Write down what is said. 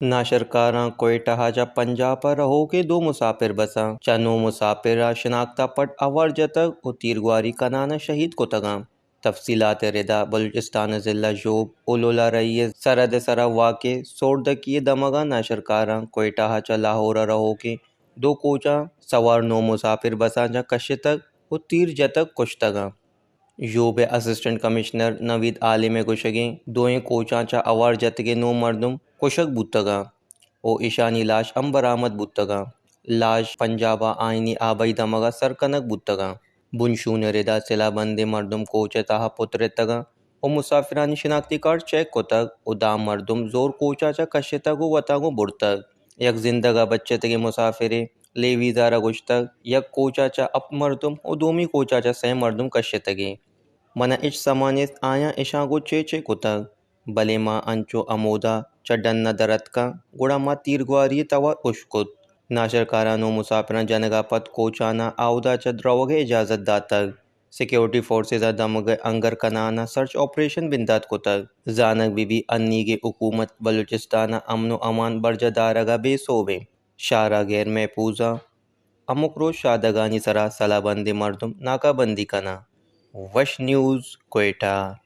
नाशरकारां कोयटा हाजा पंजाब पर रहो के दो मुसाफिर बसा चनो मुसाफिर शनाख्ता पट अवर जतक व तीरगुआरी कनाना शहीद को तगाम तफसीलात रिदा बलूचिस्तान ज़िला जोब उलोला रही सरद सरा वाक़े सोरदकी दमगा नाशरकारां कोयटा हाजा लाहौर रहो के दो कोचा सवार नो मुसाफिर बसा जा कश्यतक व तीर जतक कुश्तगा यूबे असिस्टेंट कमिश्नर नवीद आलिम गुशगे दोएं कोचाचा अवार जतगे नो मर्दुम कुशक बुतगा ओ ईशानी लाश बरामद बुतगा लाश पंजाबा आईनी आबई दमगा सरकनक बुतगा बुनशून रिदा सिला बंदे मर्दुम कोचे ताहा पुत्र तगा ओ मुसाफिरानी शिनाख्ती कार्ड चेक कोतक ओ दाम मर्दुम जोर कोचाचा कश्यतगो वतागो बुड़तक यक जिंदगा बच्चे तगे मुसाफिरे लेवी जारा गुश्तक यक कोचाचा अप मर्दुम ओ दोमी कोचाचा सह मर्दुम कश्यतगे मना इच समानिस आया इशागो चेचे कुतक भले माँ अंचो अमोदा चडन्ना दरत का गुड़ा माँ तीरगुआरी तवा उश्कुत नाशरकारानो मुसाफिरान जनगा पत कोचाना आउदा चद्रवगे इजाजत दातक सिक्योरिटी फोर्सेस दमग अंगर कनाना सर्च ऑपरेशन बिंदात कुतक जानक बीबी अन्नी के हुकूमत बलूचिस्ताना अमनो अमान बरजदारगा बेसोबे शारा गैर महफूजा अमुक रोज शादगानी सरा सलाबंदी मर्दुम नाकाबंदी कना वश न्यूज़ कोयटा।